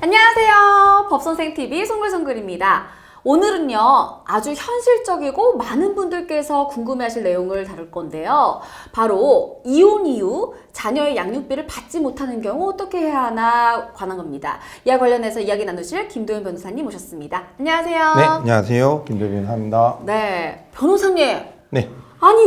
안녕하세요. 법선생TV 송글송글입니다. 오늘은요, 아주 현실적이고 많은 분들께서 궁금해하실 내용을 다룰 건데요. 바로 이혼 이후 자녀의 양육비를 받지 못하는 경우 어떻게 해야 하나 관한 겁니다. 이와 관련해서 이야기 나누실 김도현 변호사님 모셨습니다. 안녕하세요. 네, 안녕하세요. 김도현 변호사입니다. 네, 변호사님. 네. 아니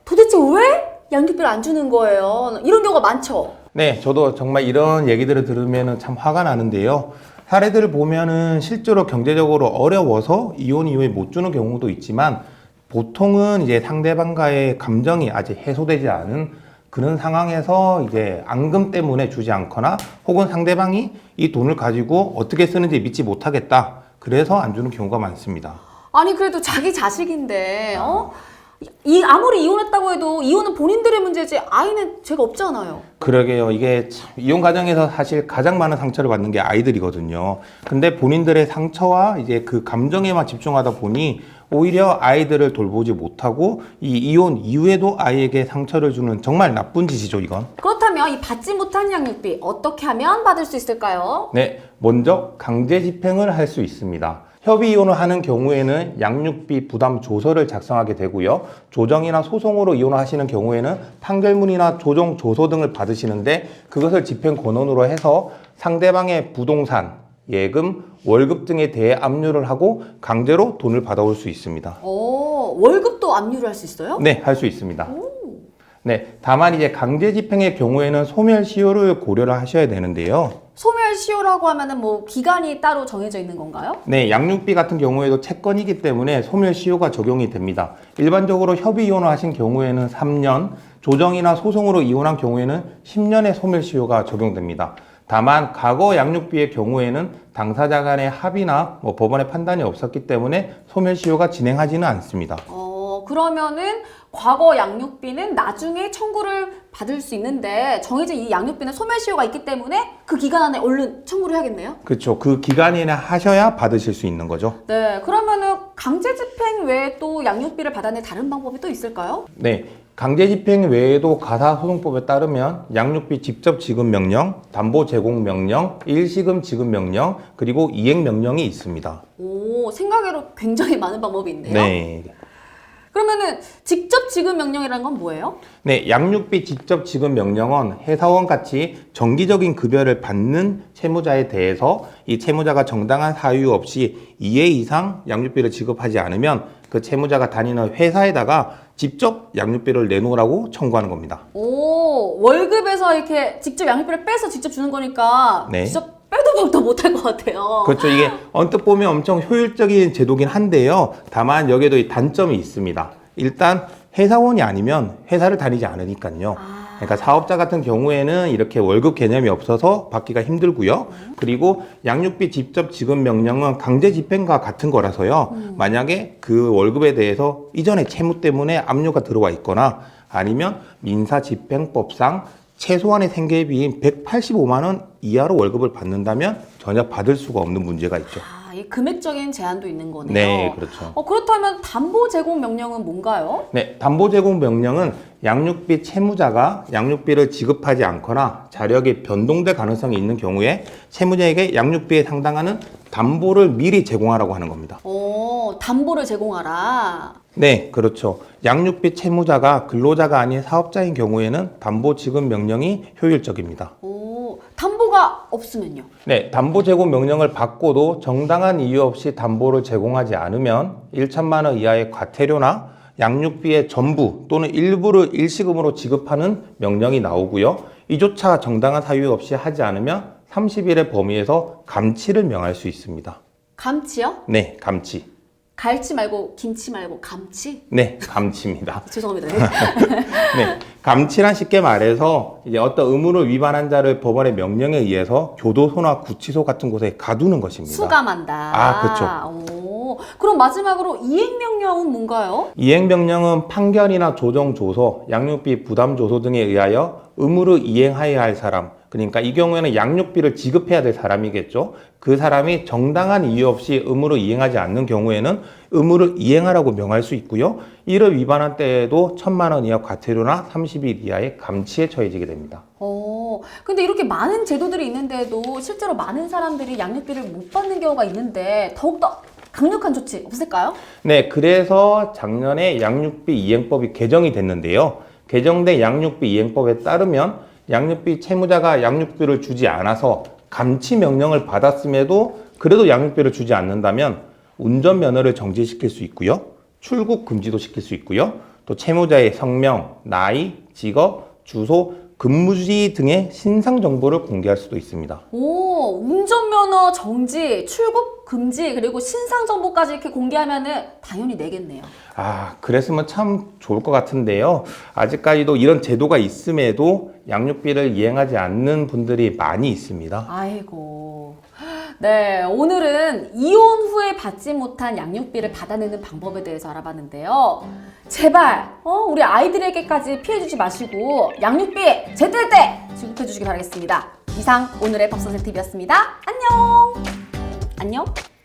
도대체 왜 양육비를 안 주는 거예요? 이런 경우가 많죠? 네, 저도 정말 이런 얘기들을 들으면 참 화가 나는데요. 사례들을 보면은 실제로 경제적으로 어려워서 이혼 이후에 못 주는 경우도 있지만 보통은 이제 상대방과의 감정이 아직 해소되지 않은 그런 상황에서 이제 앙금 때문에 주지 않거나 혹은 상대방이 이 돈을 가지고 어떻게 쓰는지 믿지 못하겠다. 그래서 안 주는 경우가 많습니다. 아니 그래도 자기 자식인데 아무리 이혼했다고 해도 이혼은 본인들의 문제지 아이는 죄가 없잖아요. 그러게요. 이게 참 이혼 가정에서 사실 가장 많은 상처를 받는 게 아이들이거든요. 근데 본인들의 상처와 이제 그 감정에만 집중하다 보니 오히려 아이들을 돌보지 못하고 이 이혼 이후에도 아이에게 상처를 주는 정말 나쁜 짓이죠, 이건. 그렇다면 이 받지 못한 양육비 어떻게 하면 받을 수 있을까요? 네, 먼저 강제 집행을 할 수 있습니다. 협의 이혼을 하는 경우에는 양육비 부담 조서를 작성하게 되고요. 조정이나 소송으로 이혼을 하시는 경우에는 판결문이나 조정 조서 등을 받으시는데 그것을 집행 권한으로 해서 상대방의 부동산, 예금, 월급 등에 대해 압류를 하고 강제로 돈을 받아올 수 있습니다. 월급도 압류를 할 수 있어요? 네, 할 수 있습니다. 네, 다만 이제 강제 집행의 경우에는 소멸시효를 고려를 하셔야 되는데요. 소멸시효라고 하면은 기간이 따로 정해져 있는 건가요? 네, 양육비 같은 경우에도 채권이기 때문에 소멸시효가 적용이 됩니다. 일반적으로 협의 이혼을 하신 경우에는 3년, 조정이나 소송으로 이혼한 경우에는 10년의 소멸시효가 적용됩니다. 다만 과거 양육비의 경우에는 당사자 간의 합의나 법원의 판단이 없었기 때문에 소멸시효가 진행하지는 않습니다. 그러면은 과거 양육비는 나중에 청구를 받을 수 있는데 정해진 이 양육비는 소멸시효가 있기 때문에 그 기간 안에 얼른 청구를 해야겠네요? 그렇죠. 그 기간이나 하셔야 받으실 수 있는 거죠. 네, 그러면은 강제 집행 외에 또 양육비를 받아낼 다른 방법이 또 있을까요? 네. 강제 집행 외에도 가사소송법에 따르면 양육비 직접 지급 명령, 담보 제공 명령, 일시금 지급 명령, 그리고 이행 명령이 있습니다. 생각외로 굉장히 많은 방법이 있네요. 네. 그러면은 직접 지급 명령이라는 건 뭐예요? 네, 양육비 직접 지급 명령은 회사원 같이 정기적인 급여를 받는 채무자에 대해서 이 채무자가 정당한 사유 없이 2회 이상 양육비를 지급하지 않으면 그 채무자가 다니는 회사에다가 직접 양육비를 내놓으라고 청구하는 겁니다. 월급에서 이렇게 직접 양육비를 빼서 직접 주는 거니까 네. 직접 빼도 박도 못할 것 같아요. 그렇죠. 이게 언뜻 보면 엄청 효율적인 제도긴 한데요. 다만 여기에도 이 단점이 있습니다. 일단 회사원이 아니면 회사를 다니지 않으니까요. 그러니까 사업자 같은 경우에는 이렇게 월급 개념이 없어서 받기가 힘들고요. 그리고 양육비 직접 지급 명령은 강제 집행과 같은 거라서요. 만약에 그 월급에 대해서 이전에 채무 때문에 압류가 들어와 있거나 아니면 민사집행법상 최소한의 생계비인 185만 원 이하로 월급을 받는다면 전혀 받을 수가 없는 문제가 있죠. 이 금액적인 제한도 있는 거네요. 네, 그렇죠. 그렇다면 담보 제공 명령은 뭔가요? 네, 담보 제공 명령은 양육비 채무자가 양육비를 지급하지 않거나 자력이 변동될 가능성이 있는 경우에 채무자에게 양육비에 상당하는 담보를 미리 제공하라고 하는 겁니다. 담보를 제공하라. 네, 그렇죠. 양육비 채무자가 근로자가 아닌 사업자인 경우에는 담보 지급 명령이 효율적입니다. 담보가 없으면요? 네, 담보 제공 명령을 받고도 정당한 이유 없이 담보를 제공하지 않으면 1천만 원 이하의 과태료나 양육비의 전부 또는 일부를 일시금으로 지급하는 명령이 나오고요. 이조차 정당한 사유 없이 하지 않으면 30일의 범위에서 감치를 명할 수 있습니다. 감치요? 네, 감치. 갈치 말고 김치 말고 감치? 네, 감치입니다. 죄송합니다. 네, 감치란 쉽게 말해서 이제 어떤 의무를 위반한 자를 법원의 명령에 의해서 교도소나 구치소 같은 곳에 가두는 것입니다. 수감한다. 그렇죠. 그럼 마지막으로 이행명령은 뭔가요? 이행명령은 판결이나 조정조서, 양육비 부담조서 등에 의하여 의무를 이행하여야 할 사람, 그러니까 이 경우에는 양육비를 지급해야 될 사람이겠죠. 그 사람이 정당한 이유 없이 의무를 이행하지 않는 경우에는 의무를 이행하라고 명할 수 있고요. 이를 위반한 때에도 1,000만 원 이하 과태료나 30일 이하의 감치에 처해지게 됩니다. 근데 이렇게 많은 제도들이 있는데도 실제로 많은 사람들이 양육비를 못 받는 경우가 있는데 더욱더 강력한 조치 없을까요? 네, 그래서 작년에 양육비 이행법이 개정이 됐는데요. 개정된 양육비 이행법에 따르면 양육비 채무자가 양육비를 주지 않아서 감치 명령을 받았음에도 그래도 양육비를 주지 않는다면 운전면허를 정지시킬 수 있고요. 출국 금지도 시킬 수 있고요. 또 채무자의 성명, 나이, 직업, 주소, 근무지 등의 신상 정보를 공개할 수도 있습니다. 오, 운전면허 정지, 출국 금지, 그리고 신상 정보까지 이렇게 공개하면은 당연히 내겠네요. 아, 그랬으면 참 좋을 것 같은데요. 아직까지도 이런 제도가 있음에도 양육비를 이행하지 않는 분들이 많이 있습니다. 아이고. 네, 오늘은 이혼 후에 받지 못한 양육비를 받아내는 방법에 대해서 알아봤는데요. 제발 우리 아이들에게까지 피해주지 마시고 양육비 제때제때 지급해 주시기 바라겠습니다. 이상 오늘의 법선생TV였습니다. 안녕. 안녕.